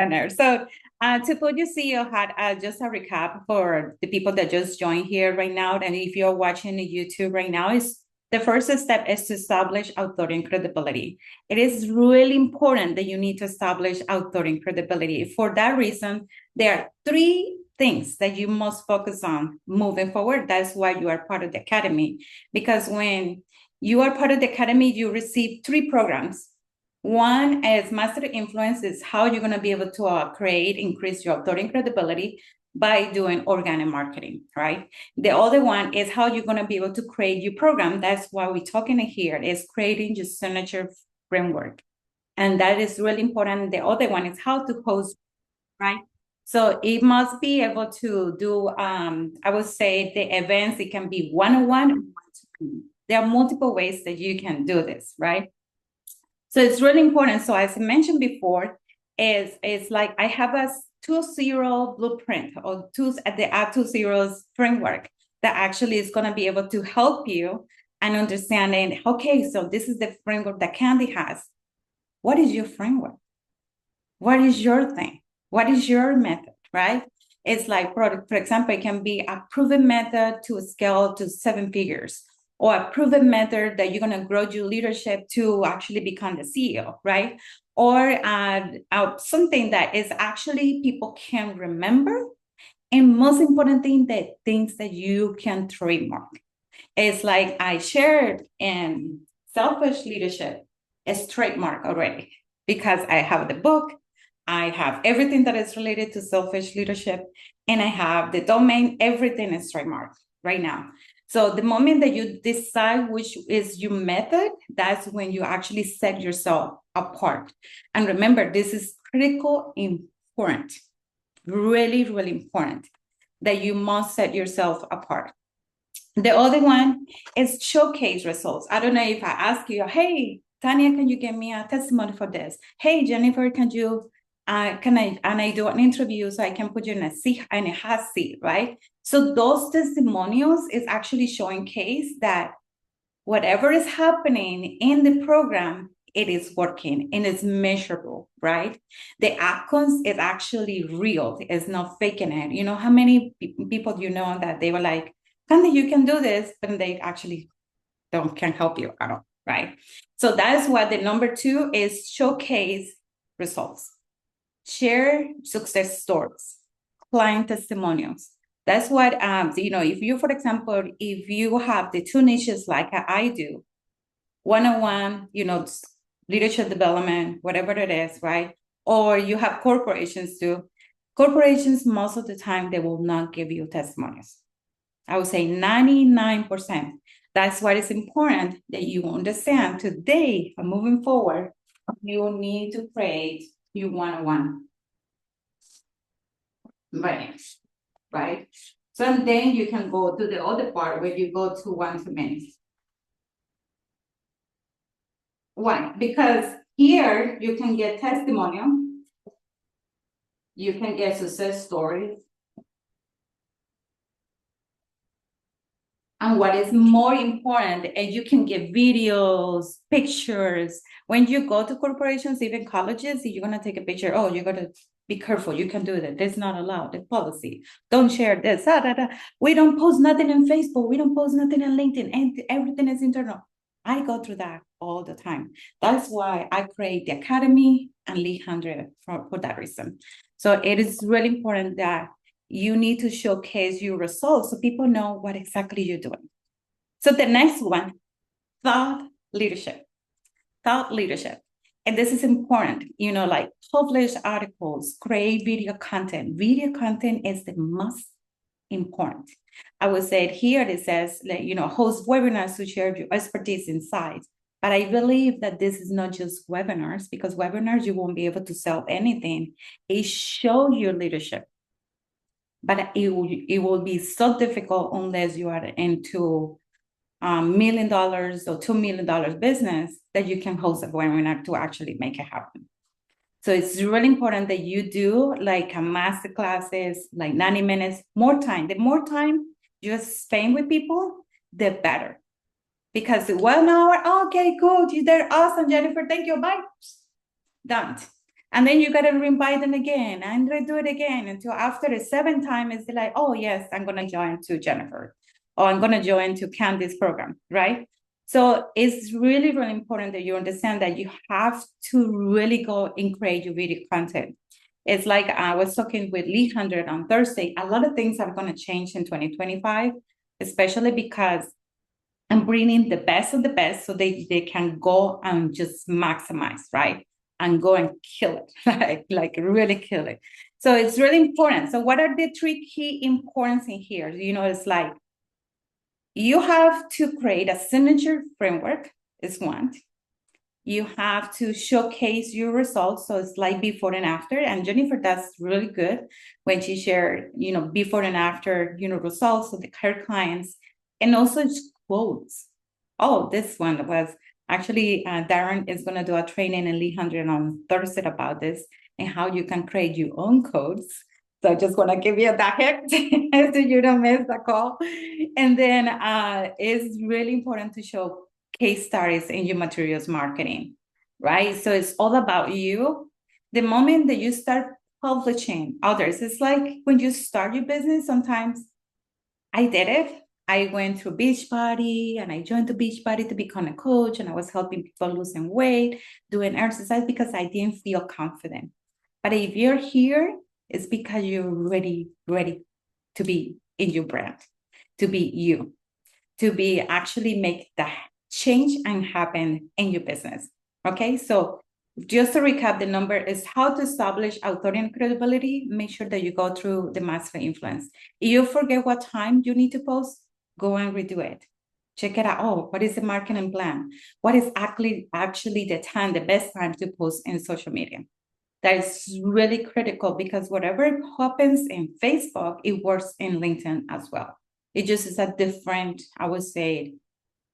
So to put your CEO hat, just a recap for the people that just joined here right now, and if you're watching the YouTube right now, is the first step is to establish authority and credibility. It is really important that you need to establish authority and credibility. For that reason, there are three things that you must focus on moving forward. That's why you are part of the academy, because when you are part of the academy, you receive three programs. One is master influence, is how you're going to be able to increase your authority and credibility by doing organic marketing, right? The other one is how you're going to be able to create your program. That's why we're talking here, is creating your signature framework. And that is really important. The other one is how to post, right? So it must be able to do, I would say the events, it can be one-on-one. There are multiple ways that you can do this, right? So it's really important. So as I mentioned before, is like I have a 2.0 blueprint or the 2.0 framework that actually is going to be able to help you and understanding, okay, so this is the framework that Kandy has. What is your framework? What is your thing? What is your method, right? It's like, for example, it can be a proven method to scale to 7 figures, or a proven method that you're going to grow your leadership to actually become the CEO, right? Or something that is actually people can remember. And most important thing, that things that you can trademark. It's like I shared in selfish leadership is trademark already, because I have the book, I have everything that is related to selfish leadership, and I have the domain, everything is trademarked right now. So the moment that you decide which is your method, that's when you actually set yourself apart. And remember, this is critical, important, really, really important, that you must set yourself apart. The other one is showcase results. I don't know if I ask you, hey, Tanya, can you give me a testimony for this? Hey, Jennifer, can I do an interview so I can put you in a seat and a hot seat, right? So those testimonials is actually showing case that whatever is happening in the program, it is working and it's measurable, right? The outcomes is actually real. It's not faking it. You know how many people you know that they were like, Kandy, you can do this, but they actually can't help you at all, right? So that's why the number 2 is showcase results. Share success stories, client testimonials. That's what, if you, for example, if you have the 2 niches like I do, one-on-one, leadership development, whatever it is, right? Or you have corporations too. Corporations, most of the time, they will not give you testimonials. I would say 99%. That's why it's important that you understand today and moving forward, you need to create your one-on-one. Right? So and then you can go to the other part where you go to one-to-many. Why? Because here you can get testimonial, you can get success stories, and what is more important, and you can get videos, pictures. When you go to corporations, even colleges, you're going to take a picture. Oh, you're going to be careful. You can do that. That's not allowed. The policy. Don't share this. We don't post nothing on Facebook. We don't post nothing on LinkedIn. And everything is internal. I go through that all the time. That's why I create the Academy and Lead 100 for that reason. So it is really important that you need to showcase your results so people know what exactly you're doing. So the next one, thought leadership. Thought leadership. And this is important, like publish articles, create video content. Video content is the most important. I would say it here, it says, host webinars to share your expertise insights. But I believe that this is not just webinars, because webinars, you won't be able to sell anything. It shows your leadership. But it will be so difficult unless you are into $1 million or $2 million business that you can host a webinar to actually make it happen. So it's really important that you do like a master classes, like 90 minutes, more time. The more time you spend with people, the better. Because 1 hour, okay, cool, you're awesome, Jennifer, thank you, bye. Done. And then you got to reinvite them again and redo it again until after the seventh time, it's like, oh, yes, I'm going to join to Jennifer, or I'm going to join to Candy's program, right? So it's really, really important that you understand that you have to really go and create your video content. It's like I was talking with Lee Hundred on Thursday. A lot of things are going to change in 2025, especially because I'm bringing the best of the best so they can go and just maximize, right? And go and kill it, like really kill it. So it's really important. So what are the three key importance in here? It's like you have to create a signature framework is one. You have to showcase your results. So it's like before and after. And Jennifer does really good when she shared, before and after, results of her clients, and also quotes. Oh, this one was actually Darren is going to do a training in Lee 100 on Thursday about this and how you can create your own codes. So I just want to give you that hint so you don't miss the call. And then it's really important to show case studies in your materials marketing, right? So it's all about you. The moment that you start publishing others, it's like when you start your business, sometimes I did it. I went through Beachbody and I joined the Beachbody to become a coach, and I was helping people losing weight, doing exercise because I didn't feel confident. But if you're here, it's because you're ready to be in your brand, to be you, to be actually make that change and happen in your business. Okay, so just to recap, the number is how to establish authority and credibility. Make sure that you go through the master influence. If you forget what time you need to post, go and redo it. Check it out. Oh, what is the marketing plan? What is actually the best time to post in social media? That is really critical because whatever happens in Facebook, it works in LinkedIn as well. It just is a different, I would say,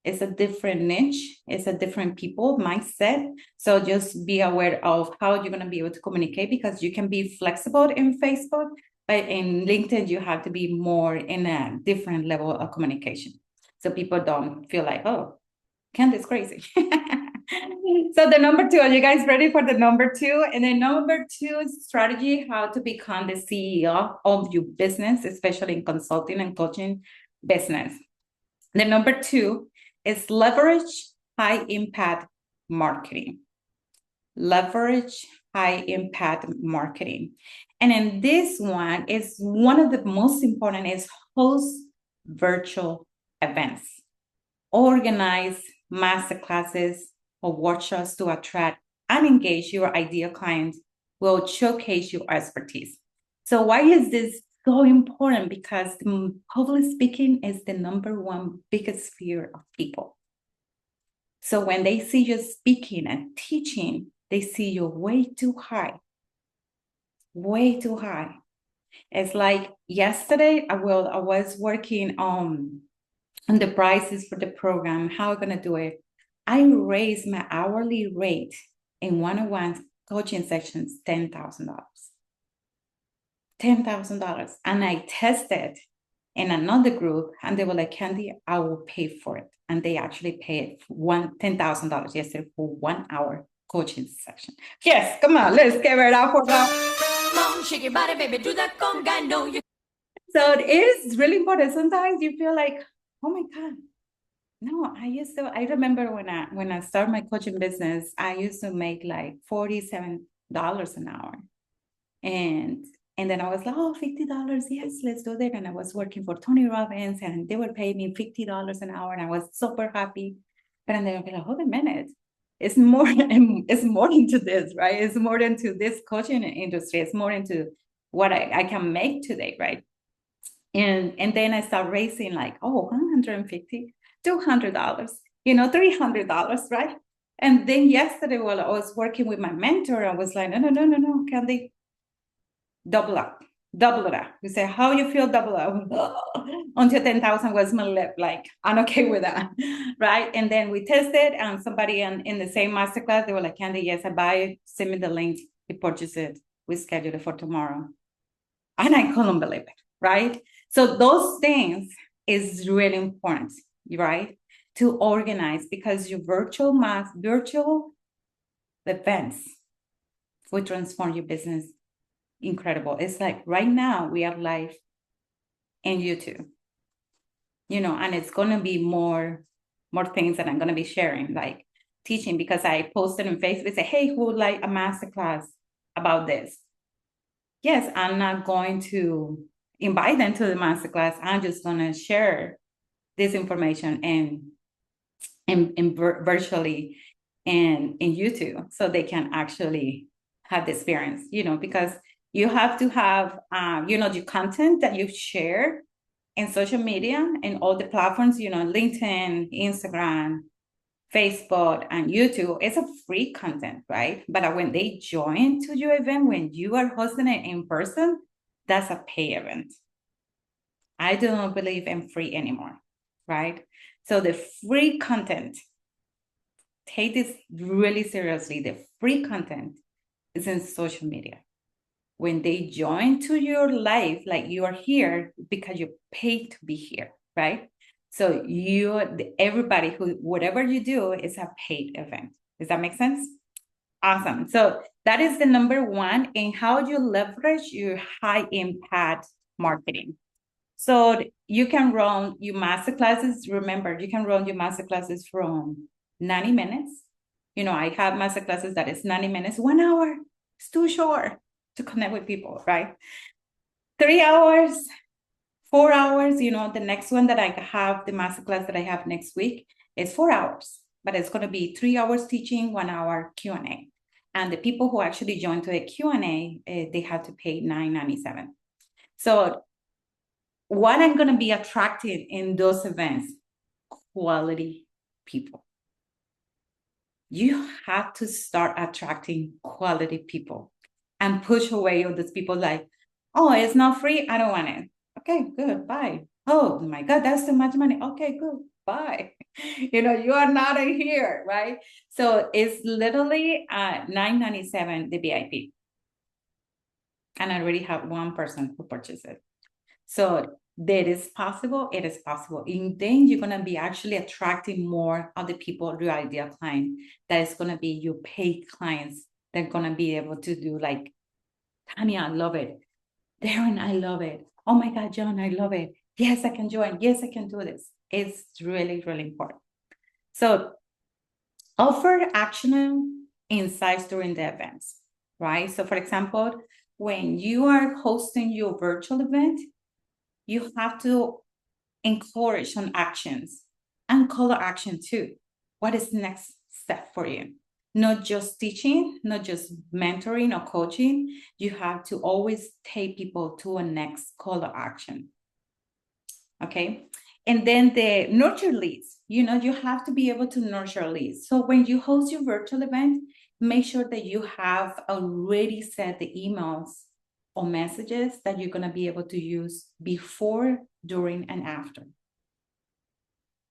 it's a different niche. It's a different people mindset. So just be aware of how you're going to be able to communicate, because you can be flexible in Facebook, but in LinkedIn, you have to be more in a different level of communication. So people don't feel like, oh, Candy's crazy. So the number two, are you guys ready for the number two? And then number two is strategy, how to become the CEO of your business, especially in consulting and coaching business. The number two is leverage high impact marketing. Leverage high impact marketing. And in this one is one of the most important is host virtual events. Organize masterclasses or workshops to attract and engage your ideal clients will showcase your expertise. So why is this so important? Because public speaking is the number one biggest fear of people. So when they see you speaking and teaching, they see you way too high. Way too high. It's like yesterday, I was working on the prices for the program, how I'm gonna do it. I raised my hourly rate in one-on-one coaching sessions $10,000. $10,000. And I tested in another group, and they were like, Candy, I will pay for it. And they actually paid $10,000 yesterday for 1 hour coaching session. Yes, come on, let's give it up for them. Come on, shake your body, baby, do that conga, know you. So it is really important. Sometimes you feel like, oh my God. No, I remember when I started my coaching business, I used to make like $47 an hour. And then I was like, oh, $50, yes, let's do that. And I was working for Tony Robbins, and they were paying me $50 an hour, and I was super happy. But then they were like, hold a minute. It's more, it's more into this, right? It's more into this coaching industry. It's more into what I can make today, right? And then I start raising like, oh, $150, $200, $300, right? And then yesterday, while I was working with my mentor, I was like, no, can they double up? Double it up. We say, how you feel double up? Until 10,000 was my lip, like, I'm okay with that, right? And then we tested, and somebody in the same masterclass, they were like, Candy, yes, I buy it, send me the link, we purchase it, we schedule it for tomorrow. And I couldn't believe it, right? So those things is really important, right? To organize, because your virtual events will transform your business. Incredible. It's like right now we are live in YouTube, and it's going to be more things that I'm going to be sharing, like teaching, because I posted on Facebook, say, hey, who would like a masterclass about this? Yes, I'm not going to invite them to the masterclass. I'm just going to share this information and virtually and in YouTube, so they can actually have the experience, because you have to have, your content that you share in social media and all the platforms, LinkedIn, Instagram, Facebook, and YouTube. It's a free content, right? But when they join to your event, when you are hosting it in person, that's a pay event. I do not believe in free anymore, right? So the free content, take this really seriously. The free content is in social media. When they join to your life, like you are here because you paid to be here, right? So everybody whatever you do is a paid event. Does that make sense? Awesome. So that is the number one in how you leverage your high impact marketing. So you can run your masterclasses. Remember, you can run your masterclasses from 90 minutes. I have masterclasses that is 90 minutes, 1 hour. It's too short to connect with people, right? 3 hours, 4 hours. The next one that I have, the masterclass that I have next week, is 4 hours, but it's going to be 3 hours teaching, 1 hour Q&A. And the people who actually join to a Q&A, they have to pay $9.97. So what I'm going to be attracting in those events, quality people. You have to start attracting quality people and push away all those people like, oh, it's not free. I don't want it. Okay, good. Bye. Oh my God, that's too much money. Okay, good. Bye. You are not in here, right? So it's literally $9.97 the VIP. And I already have one person who purchased it. So that is possible. It is possible. And then you're going to be actually attracting more of the people, your ideal client, that is going to be your paid clients. They're going to be able to do like, Tanya, I love it. Darren, I love it. Oh my God, John, I love it. Yes, I can join. Yes, I can do this. It's really, really important. So offer actionable insights during the events, right? So for example, when you are hosting your virtual event, you have to encourage on actions and call to action too. What is the next step for you? Not just teaching, not just mentoring or coaching. You have to always take people to a next call to action. Okay. And then the nurture leads, you have to be able to nurture leads. So when you host your virtual event, make sure that you have already set the emails or messages that you're going to be able to use before, during, and after.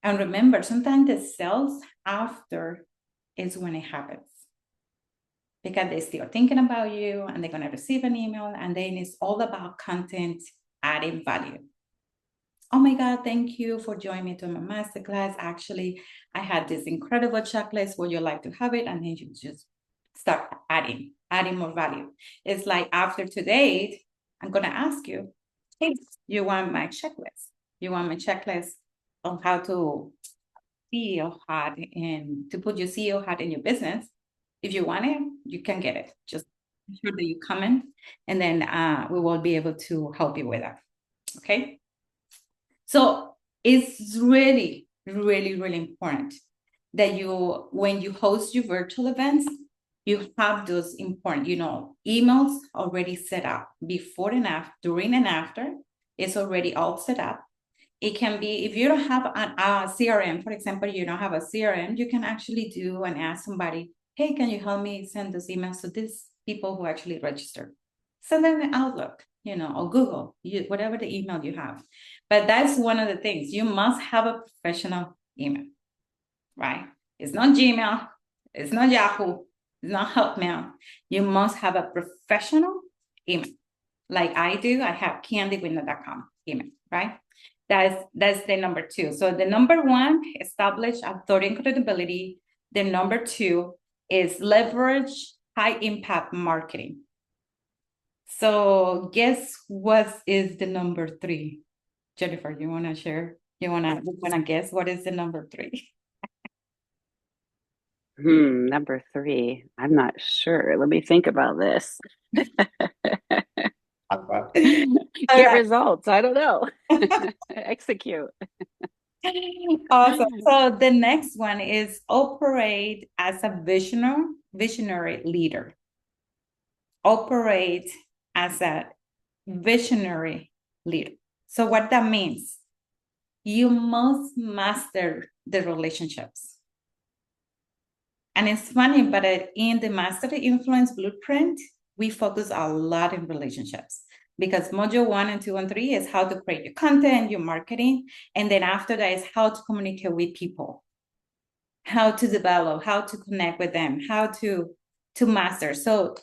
And remember, sometimes the sales after is when it happens, because they're still thinking about you and they're going to receive an email, and then it's all about content adding value. Oh my God, thank you for joining me to my masterclass. Actually, I had this incredible checklist. Would you like to have it? And then you just start adding more value. It's like after today, I'm going to ask you, hey, you want my checklist? You want my checklist on how to CEO hat and to put your CEO hat in your business? If you want it, you can get it. Just make sure that you comment, and then we will be able to help you with that. Okay. So it's really, really, really important that when you host your virtual events, you have those important, emails already set up before and after, during and after. It's already all set up. It can be, if you don't have a CRM, for example, you don't have a CRM, you can actually do and ask somebody, hey, can you help me send those emails to these people who actually register? Send them an Outlook, or Google, whatever the email you have. But that's one of the things. You must have a professional email, right? It's not Gmail. It's not Yahoo. It's not Hotmail. You must have a professional email. Like I do, I have kandywindom.com email, right? That's the number two. So the number one, establish authority and credibility. The number two is leverage high impact marketing. So guess what is the number 3? Jennifer, you want to share? You want to guess what is the number 3? Number 3. I'm not sure. Let me think about this. All Get right. results. I don't know. Execute. Awesome. So the next one is operate as a visionary leader. Operate as a visionary leader. So what that means, you must master the relationships. And it's funny, but in the Master the Influence Blueprint, we focus a lot in relationships because module 1 and 2 and 3 is how to create your content, your marketing. And then after that is how to communicate with people, how to develop, how to connect with them, how to master. So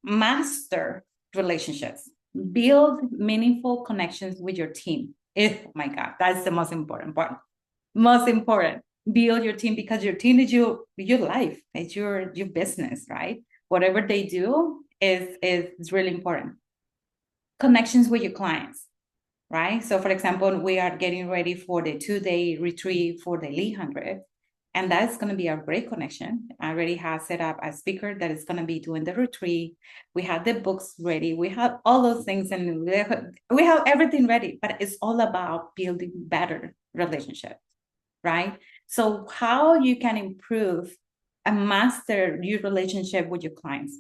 master relationships, build meaningful connections with your team. Oh my God, that's the most important part. Most important, build your team because your team is your life, it's your business, right? Whatever they do is really important. Connections with your clients, right? So for example, we are getting ready for the 2-day retreat for the Lead 100. And that's going to be a great connection. I already have set up a speaker that is going to be doing the retreat. We have the books ready. We have all those things and we have everything ready, but it's all about building better relationships, right? So how you can improve and master your relationship with your clients.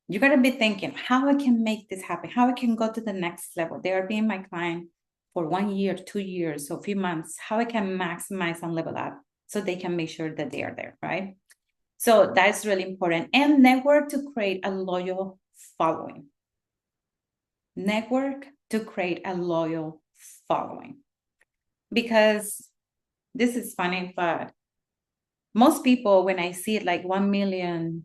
You got to be thinking how I can make this happen, how I can go to the next level. They are being my client for 1 year, 2 years, so a few months, how I can maximize and level up so they can make sure that they are there, right? So that's really important. And network to create a loyal following. Network to create a loyal following. Because this is funny, but most people, when I see it like 1 million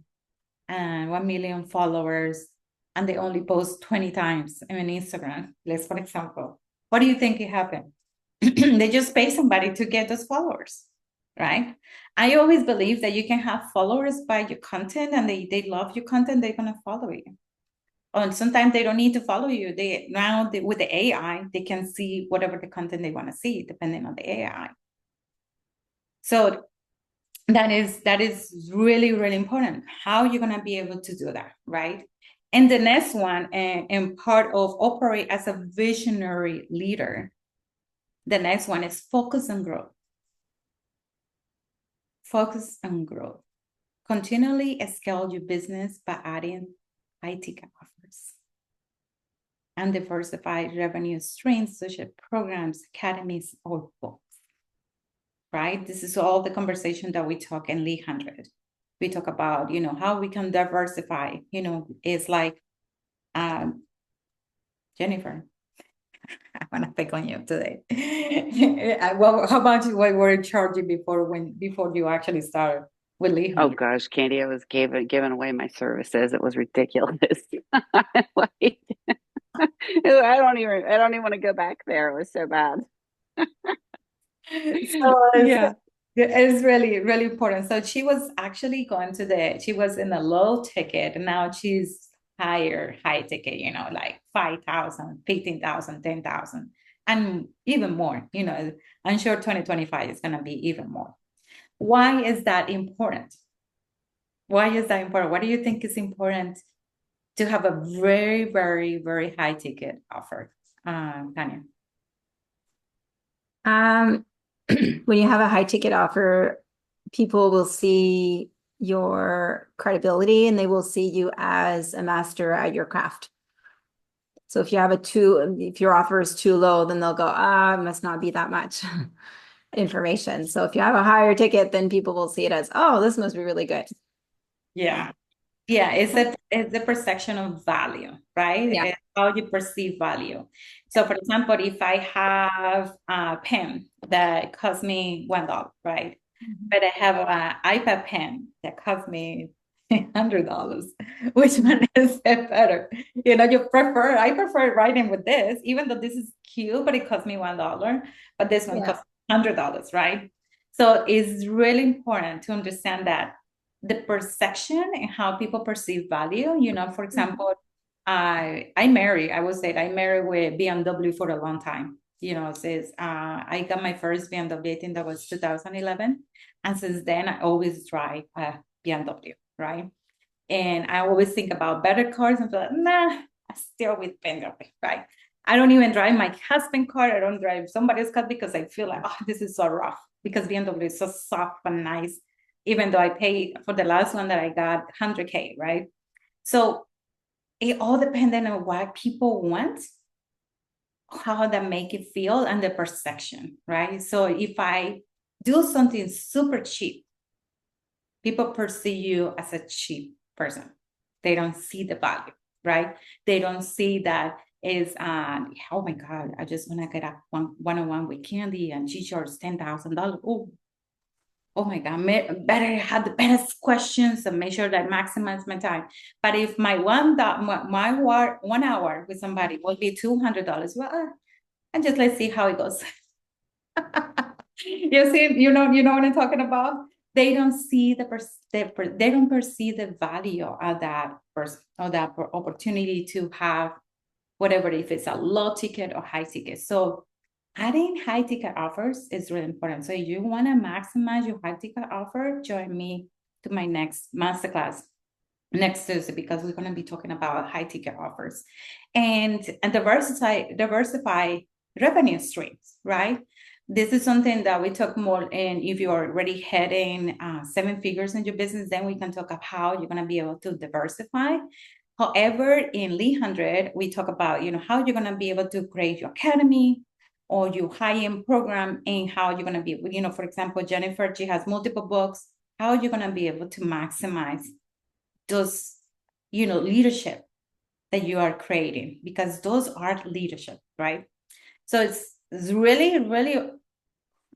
and 1 million followers, and they only post 20 times on Instagram, let's for example, what do you think it happened? They just pay somebody to get those followers, right? I always believe that you can have followers by your content and they love your content, they're gonna follow you. Oh, and sometimes they don't need to follow you. With the AI, they can see whatever the content they want to see, depending on the AI. So that is really, really important. How you're gonna be able to do that, right? And the next one, and part of operate as a visionary leader, the next one is focus on growth. Focus on growth. Continually scale your business by adding high ticket offers and diversify revenue streams such as programs, academies, or books. Right? This is all the conversation that we talk in Lead 100. We talk about, how we can diversify, it's like, Jennifer, I want to pick on you today. Well, how much what were you charging before you actually started with Lead Oh 100? gosh, Candy, I was giving away my services. It was ridiculous. Like, I don't even want to go back there. It was so bad. So Yeah. it's really, really important. So she was actually she was in a low ticket, and now she's high ticket, like 5,000, 15,000, 10,000, and even more. I'm sure 2025 is going to be even more. Why is that important? Why is that important? What do you think is important to have a very, very, very high ticket offer, Tanya? Um, when you have a high ticket offer, people will see your credibility and they will see you as a master at your craft. So if your offer is too low, then they'll go, it must not be that much information. So if you have a higher ticket, then people will see it as, oh, this must be really good. Yeah. Yeah, it's the perception of value, right? Yeah. It's how you perceive value. So, for example, if I have a pen that costs me $1, right? But I have an iPad pen that costs me $100. Which one is better? I prefer writing with this, even though this is cute, but it costs me $1. But this one Yeah. costs $100, right? So it's really important to understand that the perception and how people perceive value. You know, for example, I married with BMW for a long time. You know, since I got my first BMW, I think that was 2011. And since then, I always drive a BMW, right? And I always think about better cars and feel like, nah, I still with BMW, right? I don't even drive my husband's car. I don't drive somebody's car because I feel like, oh, this is so rough because BMW is so soft and nice, even though I paid for the last one that I got 100K, right? So it all depended on what people want, how that make it feel, and the perception, right? So if I do something super cheap, people perceive you as a cheap person. They don't see the value, right? They don't see that is oh my God, I just want to get a one-on-one with Kandy and she charges $10,000. Oh my God, better have the best questions and make sure that I maximize my time. But if my 1 hour with somebody will be $200, well, and just let's see how it goes. You see, you know what I'm talking about? They don't see they don't perceive the value of that person or that opportunity to have whatever, if it's a low ticket or high ticket. So adding high ticket offers is really important. So if you want to maximize your high ticket offer, join me to my next masterclass next Tuesday, because we're going to be talking about high ticket offers and diversify revenue streams, right? This is something that we talk more in. If you're already heading 7 figures in your business, then we can talk about how you're going to be able to diversify. However, in Lead 100, we talk about, how you're going to be able to create your academy or your high-end program, and how you're going to be, for example, Jennifer, she has multiple books. How you're going to be able to maximize those, leadership that you are creating, because those are leadership, right? So it's really, really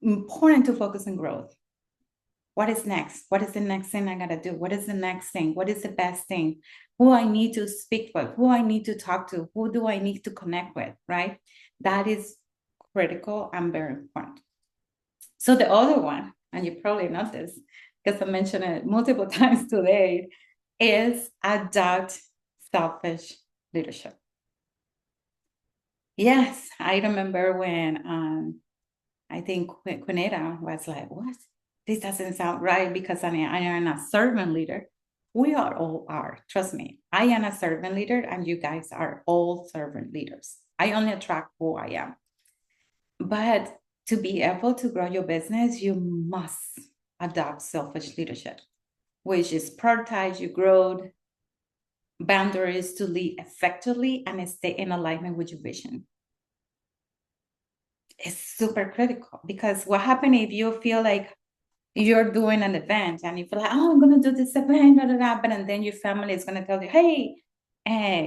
important to focus on growth. What is next? What is the next thing I gotta do? What is the next thing? What is the best thing? Who I need to speak with? Who I need to talk to? Who do I need to connect with, right? That is critical and very important. So the other one, and you probably noticed, because I mentioned it multiple times today, is adopt selfish leadership. Yes, I remember when I think Quineta was like, what? This doesn't sound right, because I am a servant leader. We all are, trust me. I am a servant leader and you guys are all servant leaders. I only attract who I am. But to be able to grow your business, you must adopt selfish leadership, which is prioritize your growth, boundaries to lead effectively, and stay in alignment with your vision. It's super critical, because what happens if you feel like you're doing an event and you feel like, oh, I'm going to do this event, and then your family is going to tell you, hey,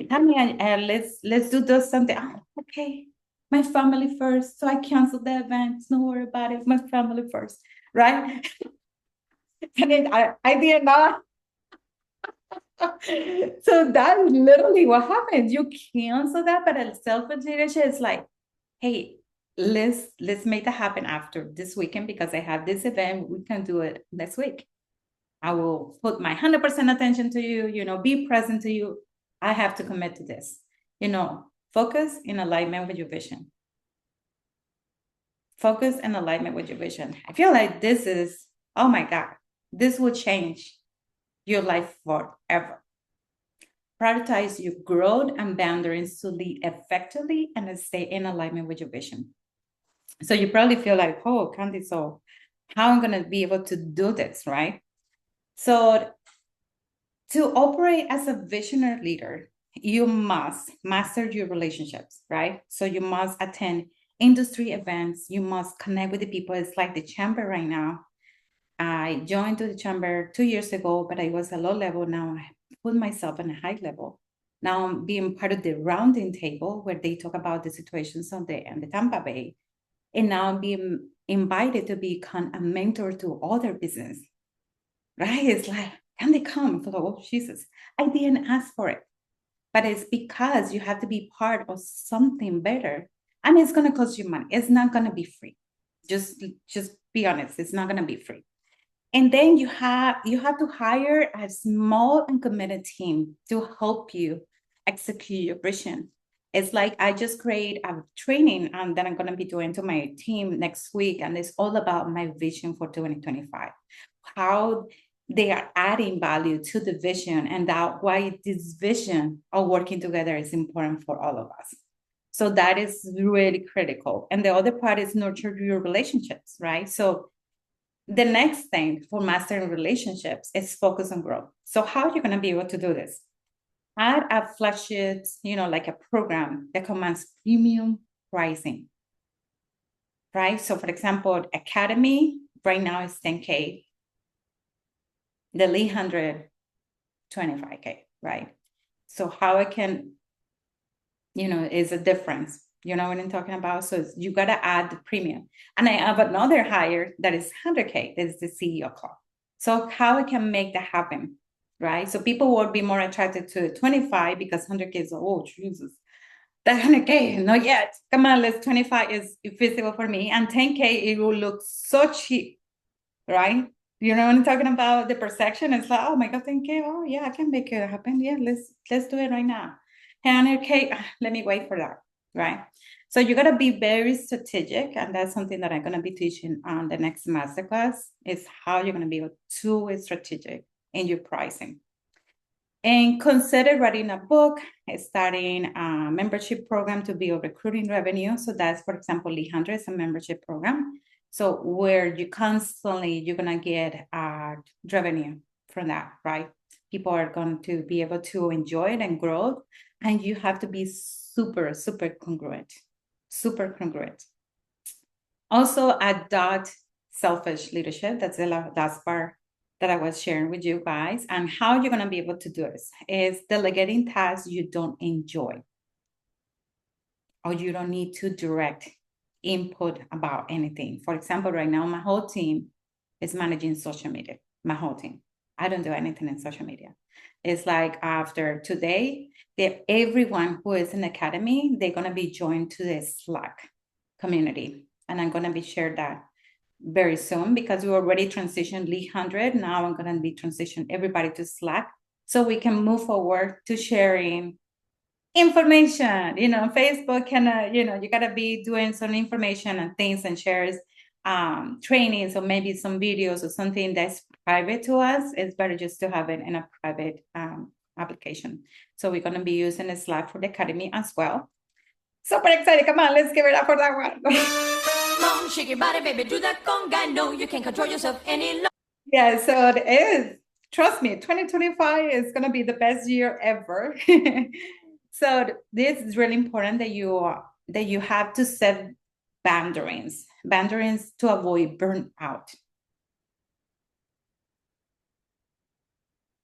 Tanya, let's do this something. Oh, okay, my family first. So I canceled the event. Don't worry about it. My family first, right? And then I did not. So that is literally what happens. You cancel that, but a selfish leadership is like, hey, let's make that happen after this weekend, because I have this event. We can do it next week. I will put my 100% attention to you, be present to you. I have to commit to this, focus in alignment with your vision. Focus in alignment with your vision. I feel like this is, oh my God, this will change your life forever. Prioritize your growth and boundaries to lead effectively and stay in alignment with your vision. So you probably feel like, oh, Kandy, so how am I going to be able to do this, right? So to operate as a visionary leader, you must master your relationships, right? So you must attend industry events. You must connect with the people. It's like the chamber right now. I joined the chamber 2 years ago, but I was a low level. Now I put myself on a high level. Now I'm being part of the rounding table where they talk about the situations on the Tampa Bay. And now I'm being invited to become a mentor to other business, right? It's like, can they come? For oh, Jesus, I didn't ask for it. But it's because you have to be part of something better. And it's going to cost you money. It's not going to be free. Just be honest. It's not going to be free. And then you have to hire a small and committed team to help you execute your vision. It's like I just create a training that I'm going to be doing to my team next week, and it's all about my vision for 2025. How they are adding value to the vision, and that why this vision of working together is important for all of us. So that is really critical. And the other part is nurture your relationships, right? So the next thing for mastering relationships is focus on growth. So how are you going to be able to do this? Add a flagship, like a program that commands premium pricing, right? So for example, Academy right now is 10K. The lead 100, 25K, right? So how I can, is a difference. You know what I'm talking about? So you got to add the premium. And I have another hire that is 100K, that is the CEO club. So how I can make that happen, right? So people will be more attracted to 25 because 100K is, oh, Jesus. The 100K, not yet. Come on, let's 25 is feasible for me. And 10K, it will look so cheap, right? You know what I'm talking about? The perception is like, oh my God, 10K. Oh yeah, I can make it happen. Yeah, let's do it right now. 100K, let me wait for that, right? So you gotta be very strategic, and that's something that I'm gonna be teaching on the next masterclass, is how you're gonna be able to be strategic in your pricing. And consider writing a book, starting a membership program to build recruiting revenue. So that's, for example, Lead 100 is a membership program. So where you're gonna get revenue from that, right? People are going to be able to enjoy it and grow, and you have to be super, super congruent, super congruent. Also, adopt selfish leadership. That's the last part that I was sharing with you guys. And how you're going to be able to do this is delegating tasks you don't enjoy, or you don't need to direct input about anything. For example, right now, my whole team is managing social media, my whole team. I don't do anything in social media. It's like after today, everyone who is in the academy, they're going to be joined to the Slack community. And I'm going to be shared that very soon, because we already transitioned Lead 100. Now I'm going to be transitioning everybody to Slack, so we can move forward to sharing information. Facebook can, you got to be doing some information and things and shares trainings, or maybe some videos or something that's private to us. It's better just to have it in a private application. So we're going to be using a Slack for the academy as well. Super excited. Come on, let's give it up for that one. Come on, shake your body, baby, do that conga. No, you can't control yourself any longer. Yeah, so it is. Trust me, 2025 is going to be the best year ever. So this is really important that you have to set boundaries to avoid burnout.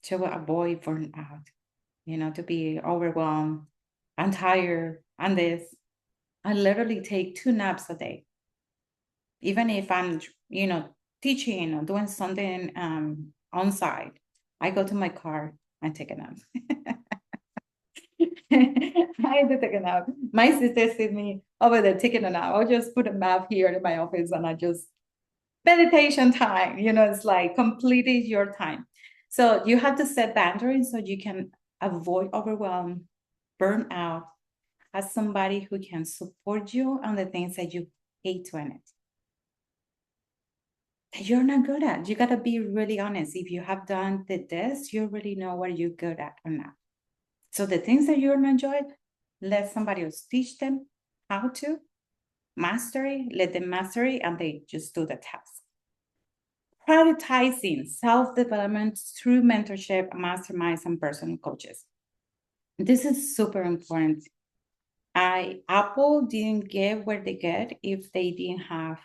To avoid burnout, to be overwhelmed, I'm tired, and this. I literally take 2 naps a day. Even if I'm, teaching or doing something on site, I go to my car and take a nap. I do take a nap. My sister sees me over there taking a nap. I'll just put a map here in my office, and I just meditation time. It's like completely your time. So you have to set boundaries so you can avoid overwhelm, burn out, have somebody who can support you on the things that you hate doing it, that you're not good at. You got to be really honest. If you have done this, you really know what you're good at or not. So the things that you're not enjoying, let somebody else teach them how to master it, let them master it, and they just do the task. Prioritizing self-development through mentorship, masterminds, and personal coaches. This is super important. Apple didn't get where they get if they didn't have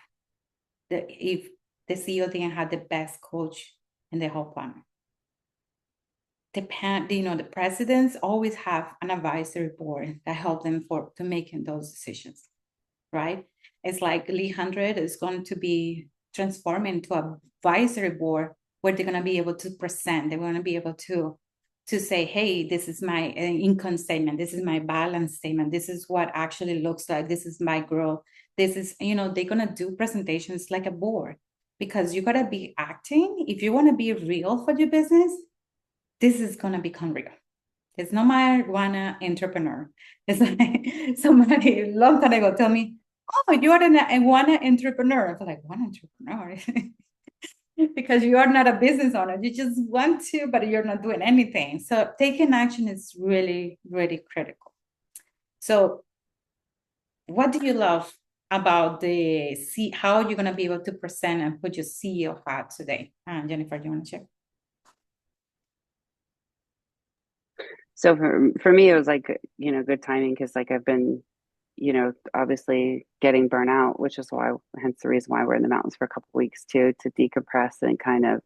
if the CEO didn't have the best coach in the whole planet. The presidents always have an advisory board that help them to making those decisions, right? It's like Lead 100 is going to be transformed into an advisory board where they're going to be able to present. They're going to be able to say, hey, this is my income statement. This is my balance statement. This is what actually looks like. This is my growth. This is, they're going to do presentations like a board. because you gotta be acting. If you want to be real for your business, this is gonna become real. It's not marijuana entrepreneur. It's like somebody a long time ago tell me, "Oh, you are an marijuana entrepreneur." I was like, "One entrepreneur?" Because you are not a business owner. You just want to, but you're not doing anything. So taking action is really, really critical. So what do you love about the see how you're gonna be able to present and put your CEO hat today? Jennifer, do you want to share? So for me, it was like, good timing because like I've been, obviously getting burnt out, which is why, hence the reason why we're in the mountains for a couple of weeks too, to decompress and kind of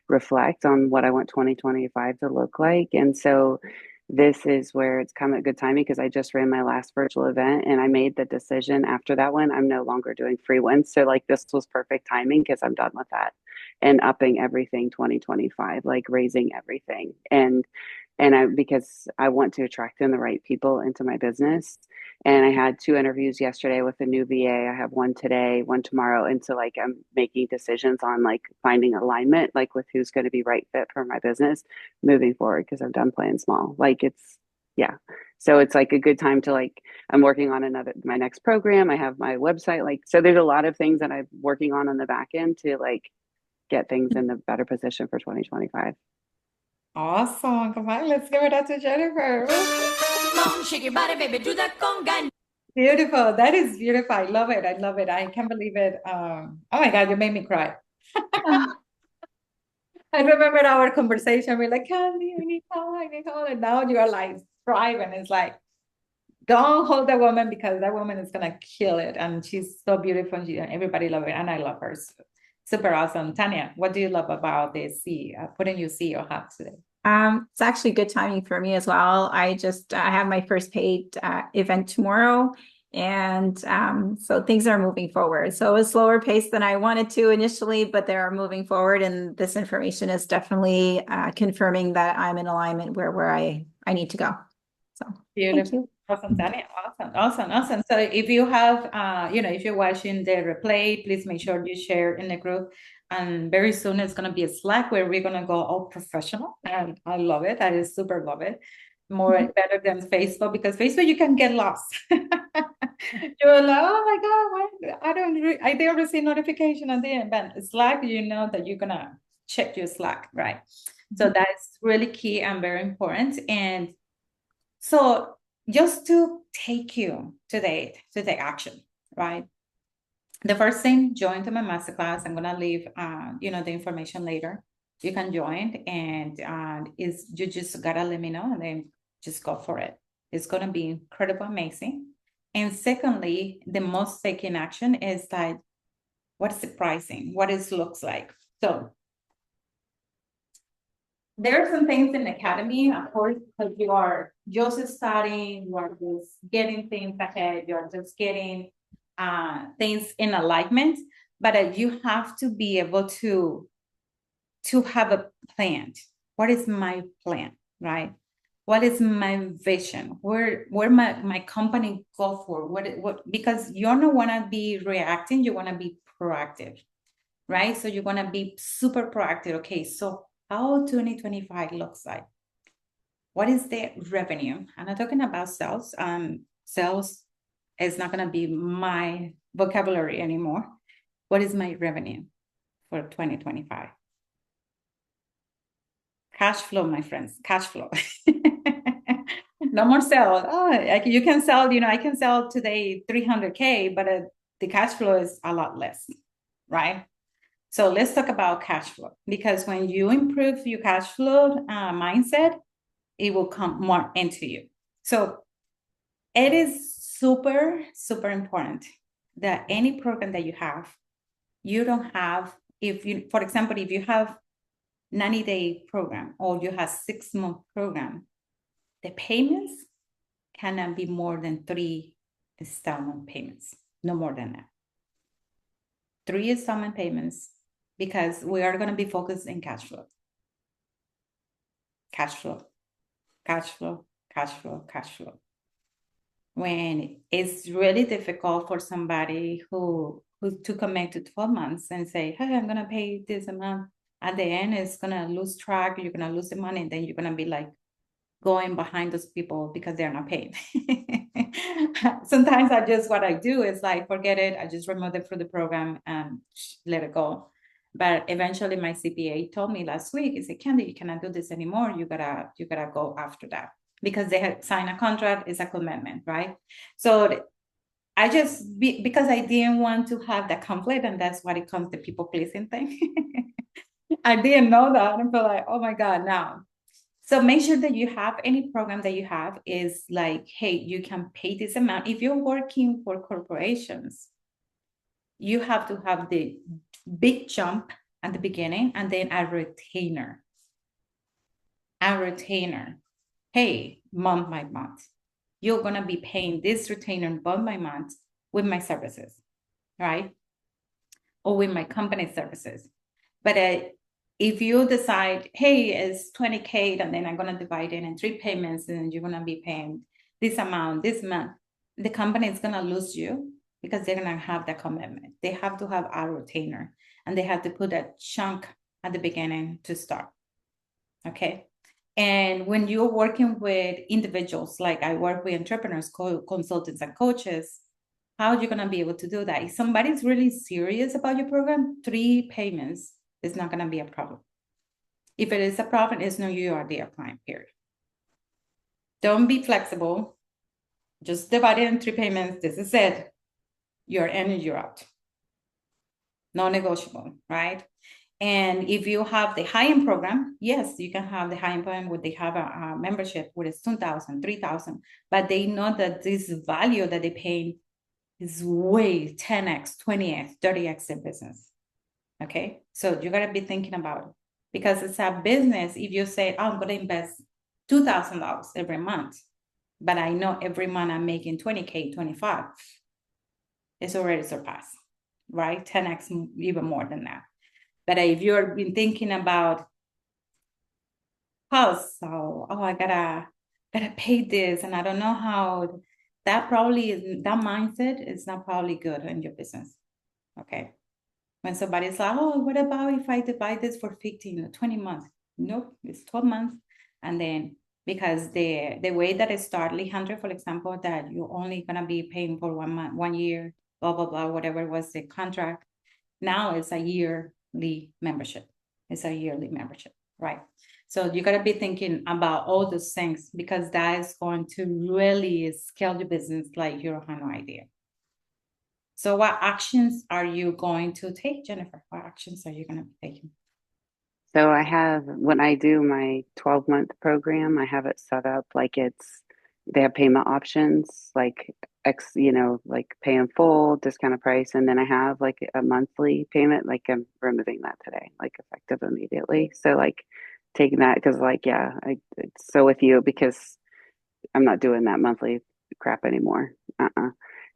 reflect on what I want 2025 to look like. And so this is where it's come at good timing because I just ran my last virtual event and I made the decision after that one, I'm no longer doing free ones. So like this was perfect timing because I'm done with that and upping everything 2025, like raising everything. And because I want to attract in the right people into my business. And I had 2 interviews yesterday with a new VA. I have one today, one tomorrow. And so like I'm making decisions on like finding alignment, like with who's going to be right fit for my business moving forward because I'm done playing small. Like yeah. So it's like a good time to like I'm working on my next program. I have my website. Like so there's a lot of things that I'm working on the back end to like get things in a better position for 2025. Awesome. Come on, let's give it up to Jennifer. Come on, shake your body, baby, do that conga. Beautiful. That is beautiful. I love it. I love it. I can't believe it. Oh my God, you made me cry. I remember our conversation. We're like, Kandy, I need help. I need help. And now you are like thriving. It's like, don't hold that woman because that woman is gonna kill it. And she's so beautiful. And everybody love it. And I love her. Super awesome. Tanya, what do you love about this putting your CEO hat today? It's actually good timing for me as well. I have my first paid event tomorrow. And so things are moving forward. So a slower pace than I wanted to initially, but they are moving forward. And this information is definitely confirming that I'm in alignment where I need to go. So Beautiful. thank you. Awesome, Tanya. Awesome. So if you have, if you're watching the replay, please make sure you share in the group. And very soon it's going to be a Slack where we're going to go all professional. And I love it. I super love it. Better than Facebook because Facebook you can get lost. You're like, oh my God, why I didn't receive notification at the end. But Slack, you know that you're gonna check your Slack, right? So that's really key and very important. And so just to take you today to take action, right? The first thing, join to my masterclass. I'm gonna leave the information later. You can join and is you just gotta let me know and then just go for it. It's gonna be incredible, amazing. And secondly, the most taking action is that what is the pricing? What it looks like. So there are some things in the academy, of course, because you are just starting, you are just getting things ahead, you're just getting things in alignment, but you have to be able to have a plan. What is my plan, right? What is my vision? Where my company go for? What because you don't want to be reacting, you want to be proactive, right? So you want to be super proactive. Okay, so how 2025 looks like? What is the revenue? I'm not talking about sales. Sales is not going to be my vocabulary anymore. What is my revenue for 2025? Cash flow, my friends, cash flow. No more sell. Oh, you can sell, I can sell today 300K, but the cash flow is a lot less, right? So let's talk about cash flow because when you improve your cash flow mindset, it will come more into you. So it is super, super important that any program that you have, you don't have, for example, if you have 90-day program or you have 6-month program, the payments cannot be more than 3 installment payments, no more than that. 3 installment payments because we are going to be focused in cash flow. Cash flow, cash flow, cash flow, cash flow. When it's really difficult for somebody who to commit to 12 months and say, hey, I'm gonna pay this amount. At the end, it's gonna lose track, you're gonna lose the money, and then you're gonna be like going behind those people because they're not paid. Sometimes what I do is like, forget it, I just remove them from the program and let it go. But eventually my CPA told me last week, he said, Kandy, you cannot do this anymore. You gotta go after that, because they had signed a contract, it's a commitment, right? So I just, because I didn't want to have that conflict, and that's what it comes to people pleasing thing. I didn't know that. I feel like, oh my God, now. So make sure that you have any program that you have is like, hey, you can pay this amount. If you're working for corporations, you have to have the big jump at the beginning and then a retainer. A retainer. Hey, month by month, you're going to be paying this retainer month by month with my services, right? Or with my company services. But if you decide, hey, it's 20K, and then I'm going to divide it in 3 payments, and you're going to be paying this amount, this month, the company is going to lose you because they're going to have that commitment. They have to have a retainer, and they have to put a chunk at the beginning to start. Okay. And when you're working with individuals, like I work with entrepreneurs, consultants, and coaches, how are you going to be able to do that? If somebody's really serious about your program, 3 payments is not going to be a problem. If it is a problem, it's no, you are their client, period. Don't be flexible. Just divide it in 3 payments. This is it. You're in and you're out. Non-negotiable, right? And if you have the high-end program, yes, you can have the high-end program where they have a membership with 2,000, 3,000, but they know that this value that they pay is way 10x, 20x, 30x in business. Okay, so you got to be thinking about it, because it's a business. If you say, oh, I'm going to invest $2,000 every month, but I know every month I'm making 20K, 25, it's already surpassed, right? 10x, even more than that. But if you've been thinking about, oh, I gotta pay this, and I don't know how, that mindset is not probably good in your business. Okay. When somebody's like, oh, what about if I divide this for 15 or 20 months? Nope, it's 12 months. And then, because the way that it started, 100, for example, that you're only gonna be paying for 1 month, 1 year, blah, blah, blah, whatever was the contract. Now it's a yearly membership. It's a yearly membership, right? So you gotta be thinking about all those things, because that is going to really scale your business like you have no idea. So what actions are you going to take, Jennifer? What actions are you going to be taking? So I have, when I do my 12-month program, I have it set up like they have payment options, like like pay in full, discounted price. And then I have like a monthly payment, like I'm removing that today, like effective immediately. So like taking that, because like, yeah, it's so with you, because I'm not doing that monthly crap anymore.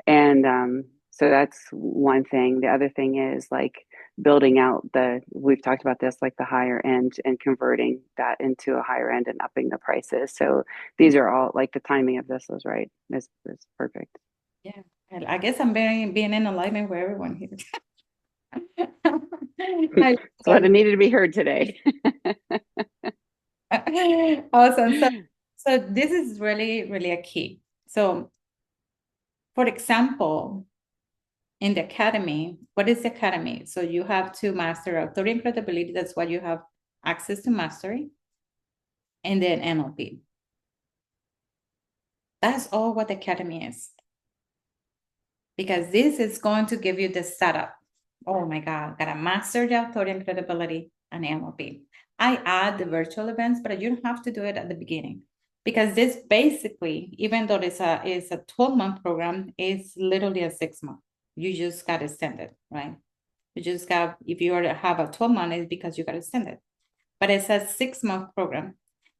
And so that's one thing. The other thing is like building out we've talked about this, like the higher end, and converting that into a higher end and upping the prices. So these are all like, the timing of this was right. It's perfect. Yeah, I guess I'm being in alignment with everyone here. That's what needed to be heard today. Awesome. So this is really, really a key. So, for example, in the academy, what is the academy? So you have to master authority and credibility. That's what you have access to mastery. And then NLP. That's all what the academy is. Because this is going to give you the setup. Oh my God, gotta master the authority and credibility and NLP. I add the virtual events, but you don't have to do it at the beginning. Because this basically, even though it's a 12-month program, it's literally a 6-month. You just got to extend it, right? You just got, if you have a 12-month, it's because you got to extend it. But it's a 6-month program.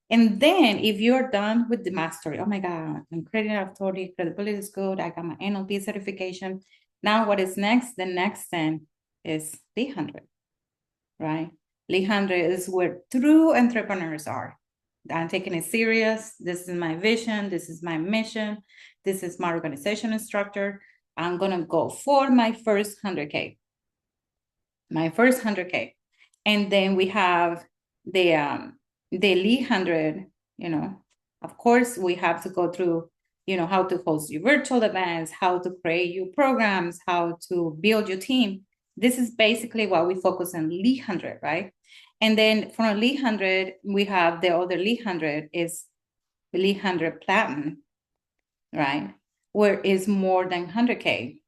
And then if you're done with the mastery, oh my God, I'm creating authority, credibility is good, I got my NLP certification. Now what is next? The next thing is Lead 100, right? Lead 100 is where true entrepreneurs are. I'm taking it serious. This is my vision. This is my mission. This is my organization structure. I'm gonna go for my first 100K. My first 100K. And then we have the lead 100, of course, we have to go through, how to host your virtual events, how to create your programs, how to build your team. This is basically what we focus on lead 100, right? And then from lead 100, we have the other lead 100 is lead 100 platinum, right? Where is more than 100K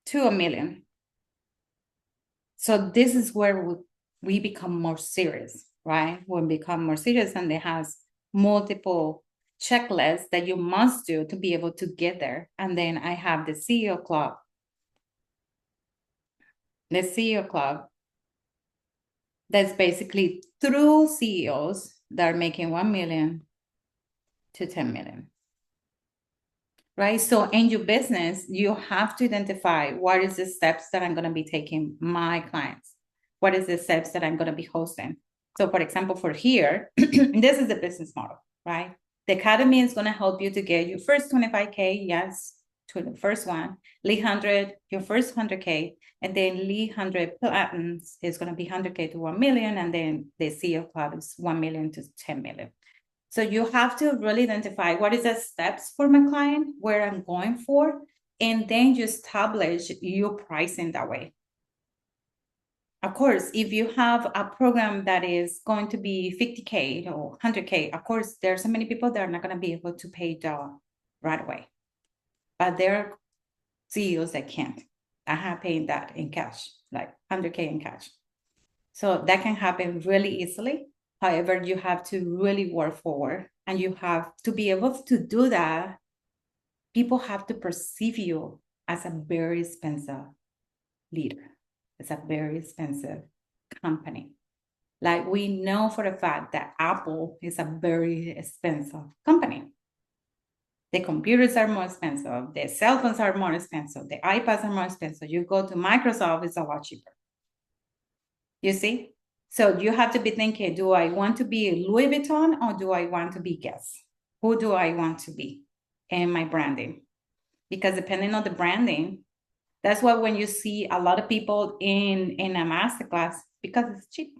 to $1 million. So this is where we become more serious, right? We become more serious, and it has multiple checklists that you must do to be able to get there. And then I have the CEO Club. The CEO Club, that's basically through CEOs that are making 1 million to 10 million. Right? So in your business, you have to identify what is the steps that I'm going to be taking my clients. What is the steps that I'm going to be hosting? So for example, for here, this is the business model, right? The academy is going to help you to get your first 25K, yes, to the first one, lead 100, your first 100K, and then lead 100 platinums is going to be 100K to 1 million, and then the CEO Club is 1 million to 10 million. So you have to really identify what is the steps for my client, where I'm going for, and then you establish your pricing that way. Of course, if you have a program that is going to be 50K or 100K, of course, there are so many people that are not going to be able to pay the right away. But there are CEOs that can't. I have paid that in cash, like 100K in cash. So that can happen really easily. However, you have to really work forward, and you have to be able to do that. People have to perceive you as a very expensive leader. It's a very expensive company. Like, we know for a fact that Apple is a very expensive company. The computers are more expensive. The cell phones are more expensive. The iPads are more expensive. You go to Microsoft, it's a lot cheaper. You see? So you have to be thinking, do I want to be Louis Vuitton, or do I want to be Guess? Who do I want to be in my branding? Because depending on the branding, that's why when you see a lot of people in a masterclass, because it's cheap.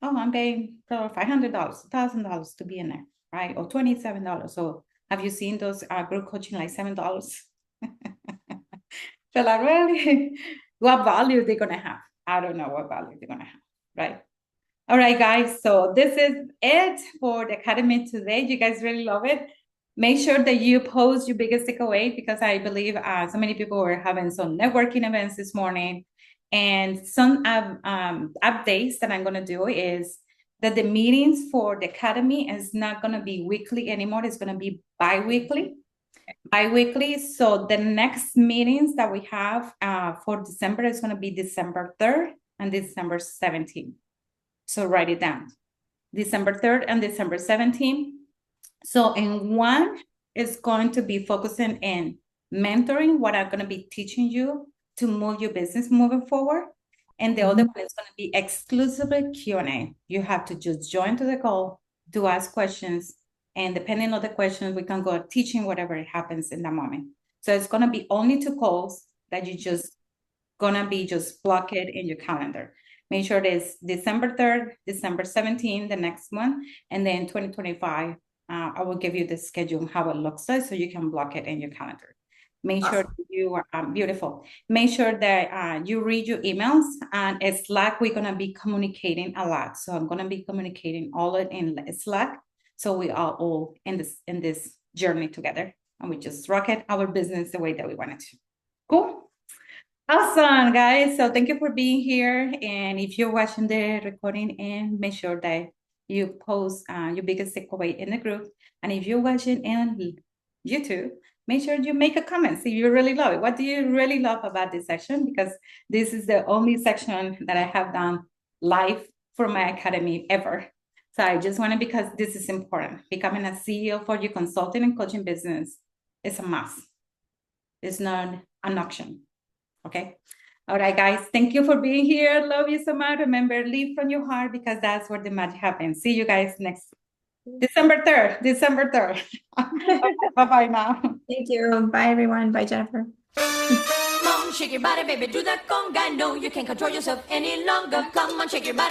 Oh, I'm paying for $500, $1,000 to be in there, right? Or $27. So have you seen those group coaching like $7? So like, really, what value they're gonna have? I don't know what value they're gonna have, right? All right, guys. So this is it for the academy today. You guys really love it. Make sure that you post your biggest takeaway, because I believe so many people were having some networking events this morning. And some updates that I'm going to do is that the meetings for the academy is not going to be weekly anymore. It's going to be bi-weekly. So the next meetings that we have for December is going to be December 3rd and December 17th. So write it down. December 3rd and December 17th. So in one is going to be focusing in mentoring, what I'm going to be teaching you to move your business moving forward. And the other one is going to be exclusively Q&A. You have to just join to the call to ask questions. And depending on the questions, we can go teaching whatever it happens in that moment. So it's going to be only 2 calls that you just going to be just block it in your calendar. Make sure it is December 3rd, December 17th, the next one. And then 2025, I will give you the schedule, how it looks like, so you can block it in your calendar. Make sure you are beautiful. Make sure that you read your emails, and Slack, we're going to be communicating a lot. So I'm going to be communicating all it in Slack. So we are all in this journey together, and we just rocket our business the way that we want it to. Cool. Awesome, guys. So thank you for being here. And if you're watching the recording, and make sure that you post your biggest takeaway in the group. And if you're watching in YouTube, make sure you make a comment. See if you really love it. What do you really love about this section? Because this is the only section that I have done live for my academy ever. So I just wanted, because this is important. Becoming a CEO for your consulting and coaching business is a must. It's not an option. Okay. All right, guys. Thank you for being here. Love you so much. Remember, live from your heart, because that's where the magic happens. See you guys next December 3rd, December 3rd. Bye-bye now. Thank you. Bye, everyone. Bye, Jennifer. Come on, shake your body, baby, do that conga. No, you can't control yourself any longer. Come on, shake your body.